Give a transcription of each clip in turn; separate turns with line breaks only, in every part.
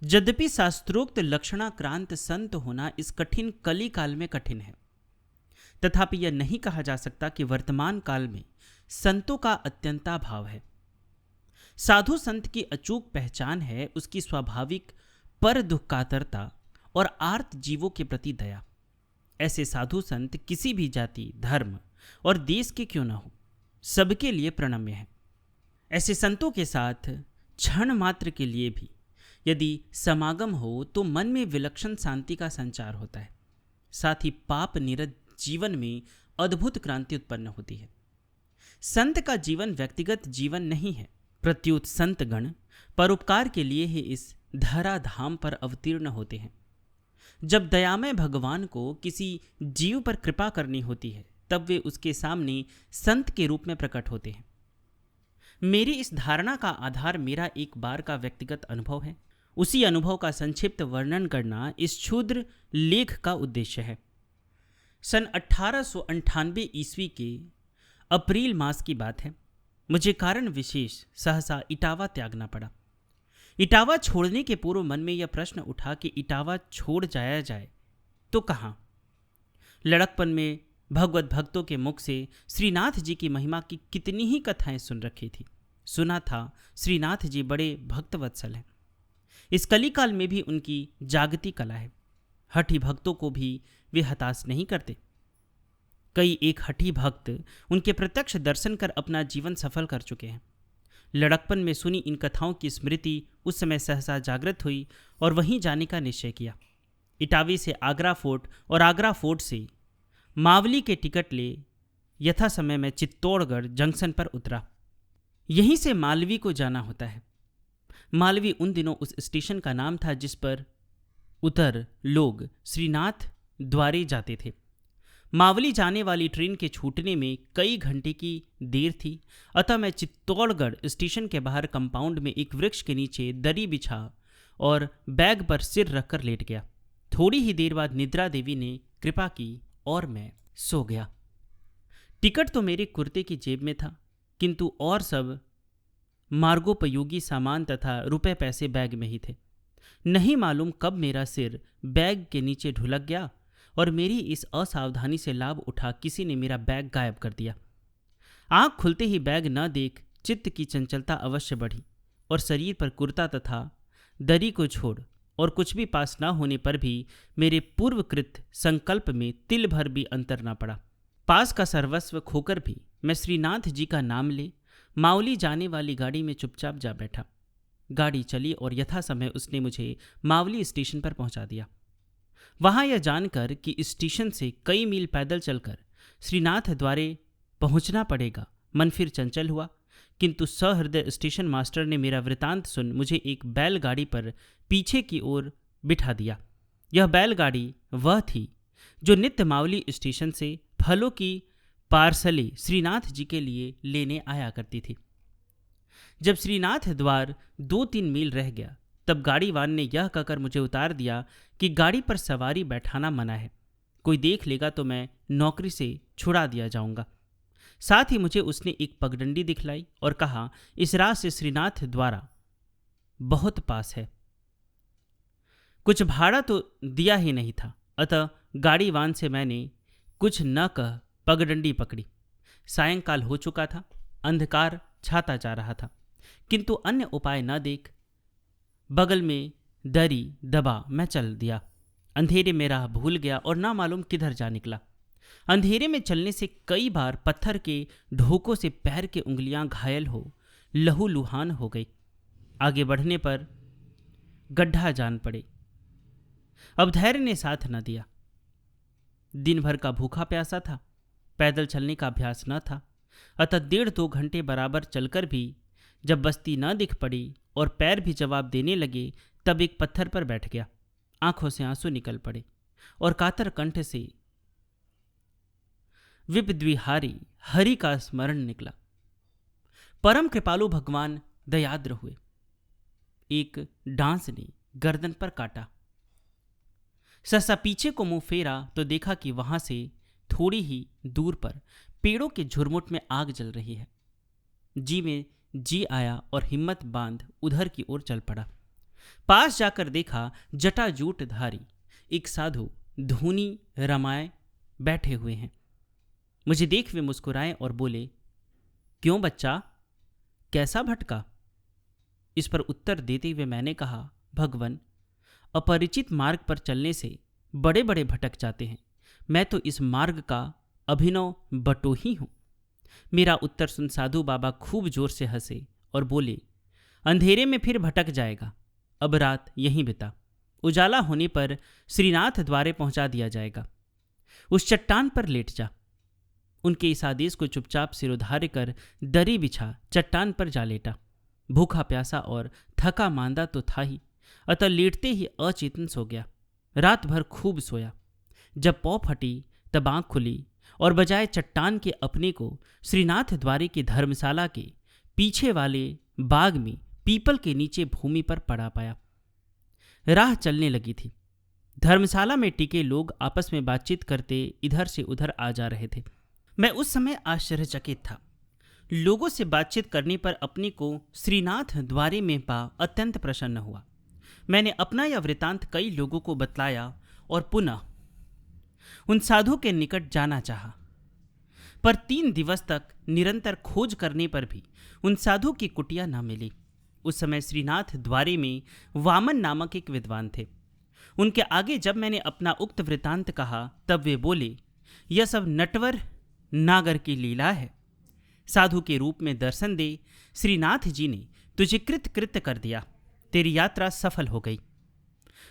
यद्यपि शास्त्रोक्त लक्षणाक्रांत संत होना इस कठिन कली काल में कठिन है, तथापि यह नहीं कहा जा सकता कि वर्तमान काल में संतों का अत्यंताभाव है। साधु संत की अचूक पहचान है उसकी स्वाभाविक पर दुःखातरता और आर्त जीवों के प्रति दया। ऐसे साधु संत किसी भी जाति, धर्म और देश के क्यों न हो, सबके लिए प्रणम्य है। ऐसे संतों के साथ क्षण मात्र के लिए भी यदि समागम हो तो मन में विलक्षण शांति का संचार होता है। साथ ही पाप निरत जीवन में अद्भुत क्रांति उत्पन्न होती है। संत का जीवन व्यक्तिगत जीवन नहीं है, प्रत्युत संतगण परोपकार के लिए ही इस धराधाम पर अवतीर्ण होते हैं। जब दयामय भगवान को किसी जीव पर कृपा करनी होती है तब वे उसके सामने संत के रूप में प्रकट होते हैं। मेरी इस धारणा का आधार मेरा एक बार का व्यक्तिगत अनुभव है। उसी अनुभव का संक्षिप्त वर्णन करना इस क्षुद्र लेख का उद्देश्य है। सन 1898 ईस्वी के अप्रैल मास की बात है। मुझे कारण विशेष सहसा इटावा त्यागना पड़ा। इटावा छोड़ने के पूर्व मन में यह प्रश्न उठा कि इटावा छोड़ जाया जाए तो कहाँ। लड़कपन में भगवत भक्तों के मुख से श्रीनाथ जी की महिमा की कितनी ही कथाएं सुन रखी थी। सुना था श्रीनाथ जी बड़े भक्तवत्सल हैं। इस कलिकाल में भी उनकी जागती कला है। हठी भक्तों को भी वे हताश नहीं करते। कई एक हठी भक्त उनके प्रत्यक्ष दर्शन कर अपना जीवन सफल कर चुके हैं। लड़कपन में सुनी इन कथाओं की स्मृति उस समय सहसा जागृत हुई और वहीं जाने का निश्चय किया। इटावी से आगरा फोर्ट और आगरा फोर्ट से मावली के टिकट ले यथा समय में चित्तौड़गढ़ जंक्शन पर उतरा। यहीं से मालवी को जाना होता है। मालवी उन दिनों उस स्टेशन का नाम था जिस पर उतर लोग श्रीनाथ द्वारे जाते थे। मावली जाने वाली ट्रेन के छूटने में कई घंटे की देर थी, अतः मैं चित्तौड़गढ़ स्टेशन के बाहर कंपाउंड में एक वृक्ष के नीचे दरी बिछा और बैग पर सिर रखकर लेट गया। थोड़ी ही देर बाद निद्रा देवी ने कृपा की और मैं सो गया। टिकट तो मेरे कुर्ते की जेब में था, किंतु और सब मार्गोपयोगी सामान तथा रुपए पैसे बैग में ही थे। नहीं मालूम कब मेरा सिर बैग के नीचे ढुलक गया और मेरी इस असावधानी से लाभ उठा किसी ने मेरा बैग गायब कर दिया। आंख खुलते ही बैग न देख चित्त की चंचलता अवश्य बढ़ी और शरीर पर कुर्ता तथा दरी को छोड़ और कुछ भी पास न होने पर भी मेरे पूर्वकृत संकल्प में तिल भर भी अंतर न पड़ा। पास का सर्वस्व खोकर भी मैं श्रीनाथ जी का नाम ले मावली जाने वाली गाड़ी में चुपचाप जा बैठा। गाड़ी चली और यथा समय उसने मुझे मावली स्टेशन पर पहुंचा दिया। वहां यह जानकर कि स्टेशन से कई मील पैदल चलकर श्रीनाथ द्वारे पहुंचना पड़ेगा, मन फिर चंचल हुआ। किंतु सहृदय स्टेशन मास्टर ने मेरा वृतांत सुन मुझे एक बैलगाड़ी पर पीछे की ओर बिठा दिया। यह बैलगाड़ी वह थी जो नित्य मावली स्टेशन से फलों की पार्सलें श्रीनाथ जी के लिए लेने आया करती थी। जब श्रीनाथ द्वार 2-3 मील रह गया तब गाड़ीवान ने यह कहकर मुझे उतार दिया कि गाड़ी पर सवारी बैठाना मना है, कोई देख लेगा तो मैं नौकरी से छुड़ा दिया जाऊंगा। साथ ही मुझे उसने एक पगडंडी दिखलाई और कहा, इस राह से श्रीनाथ द्वारा बहुत पास है। कुछ भाड़ा तो दिया ही नहीं था, अतः गाड़ीवान से मैंने कुछ न कह पगडंडी पकड़ी। सायंकाल हो चुका था, अंधकार छाता जा रहा था, किंतु अन्य उपाय न देख बगल में दरी दबा मैं चल दिया। अंधेरे में राह भूल गया और ना मालूम किधर जा निकला। अंधेरे में चलने से कई बार पत्थर के ढोकों से पैर के उंगलियां घायल हो लहूलुहान हो गई। आगे बढ़ने पर गड्ढा जान पड़े। अब धैर्य ने साथ न दिया। दिन भर का भूखा प्यासा था, पैदल चलने का अभ्यास न था, अतः 1.5-2 घंटे बराबर चलकर भी जब बस्ती न दिख पड़ी और पैर भी जवाब देने लगे तब एक पत्थर पर बैठ गया। आंखों से आंसू निकल पड़े और कातर कंठ से विपद्विहारी हरि का स्मरण निकला। परम कृपालु भगवान दयाद्र हुए। एक डांस ने गर्दन पर काटा। सहसा पीछे को मुंह फेरा तो देखा कि वहां से थोड़ी ही दूर पर पेड़ों के झुरमुट में आग जल रही है। जी में जी आया और हिम्मत बांध उधर की ओर चल पड़ा। पास जाकर देखा जटाजूटधारी एक साधु धूनी रमाए बैठे हुए हैं। मुझे देख वे मुस्कुराए और बोले, क्यों बच्चा, कैसा भटका? इस पर उत्तर देते हुए मैंने कहा, भगवन, अपरिचित मार्ग पर चलने से बड़े बड़े भटक जाते हैं। मैं तो इस मार्ग का अभिनव बटोही हूं। मेरा उत्तर सुन साधु बाबा खूब जोर से हंसे और बोले, अंधेरे में फिर भटक जाएगा। अब रात यहीं बिता, उजाला होने पर श्रीनाथ द्वारे पहुंचा दिया जाएगा। उस चट्टान पर लेट जा। उनके इस आदेश को चुपचाप सिरोधार्य कर दरी बिछा चट्टान पर जा लेटा। भूखा प्यासा और थका मांदा तो था ही, अतः लेटते ही अचेतन सो गया। रात भर खूब सोया। जब पौ फटी तब आंख खुली और बजाय चट्टान के अपने को श्रीनाथ द्वारे की धर्मशाला के पीछे वाले बाग में पीपल के नीचे भूमि पर पड़ा पाया। राह चलने लगी थी। धर्मशाला में टिके लोग आपस में बातचीत करते इधर से उधर आ जा रहे थे। मैं उस समय आश्चर्यचकित था। लोगों से बातचीत करने पर अपने को श्रीनाथ द्वारे में पा अत्यंत प्रसन्न हुआ। मैंने अपना यह वृतांत कई लोगों को बतलाया और पुनः उन साधु के निकट जाना चाहा, पर 3 दिवस तक निरंतर खोज करने पर भी उन साधु की कुटिया न मिली। उस समय श्रीनाथ द्वारे में वामन नामक एक विद्वान थे। उनके आगे जब मैंने अपना उक्त वृतांत कहा तब वे बोले, यह सब नटवर नागर की लीला है। साधु के रूप में दर्शन दे श्रीनाथ जी ने तुझे कृत कर दिया। तेरी यात्रा सफल हो गई।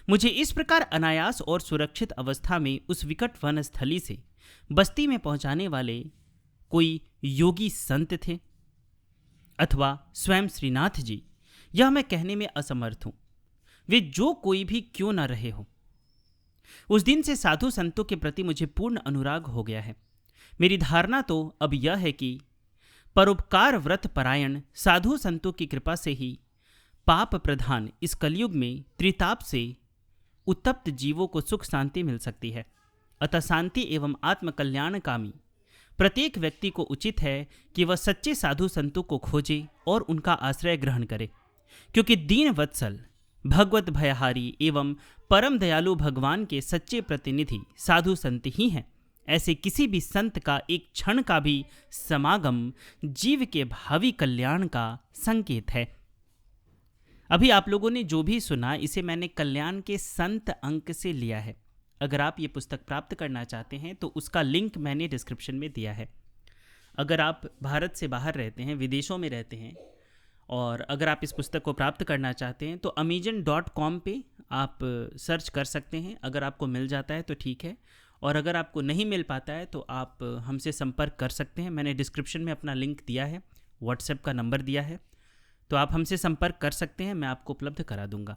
मुझे इस प्रकार अनायास और सुरक्षित अवस्था में उस विकट वनस्थली से बस्ती में पहुंचाने वाले कोई योगी संत थे अथवा स्वयं श्रीनाथ जी, यह मैं कहने में असमर्थ हूं। वे जो कोई भी क्यों न रहे हो। उस दिन से साधु संतों के प्रति मुझे पूर्ण अनुराग हो गया है। मेरी धारणा तो अब यह है कि परोपकार व्रत परायण साधु संतों की कृपा से ही पाप प्रधान इस कलयुग में त्रिताप से उत्तप्त जीवों को सुख शांति मिल सकती है। अतः शांति एवं आत्मकल्याणकामी प्रत्येक व्यक्ति को उचित है कि वह सच्चे साधु संतों को खोजे और उनका आश्रय ग्रहण करे, क्योंकि दीन वत्सल भगवत भयहारी एवं परम दयालु भगवान के सच्चे प्रतिनिधि साधु संत ही हैं। ऐसे किसी भी संत का एक क्षण का भी समागम जीव के भावी कल्याण का संकेत है। अभी आप लोगों ने जो भी सुना, इसे मैंने कल्याण के संत अंक से लिया है। अगर आप ये पुस्तक प्राप्त करना चाहते हैं तो उसका लिंक मैंने डिस्क्रिप्शन में दिया है। अगर आप भारत से बाहर रहते हैं, विदेशों में रहते हैं, और अगर आप इस पुस्तक को प्राप्त करना चाहते हैं तो amazon.com पे आप सर्च कर सकते हैं। अगर आपको मिल जाता है तो ठीक है, और अगर आपको नहीं मिल पाता है तो आप हमसे संपर्क कर सकते हैं। मैंने डिस्क्रिप्शन में अपना लिंक दिया है, व्हाट्सएप का नंबर दिया है, तो आप हमसे संपर्क कर सकते हैं, मैं आपको उपलब्ध करा दूंगा।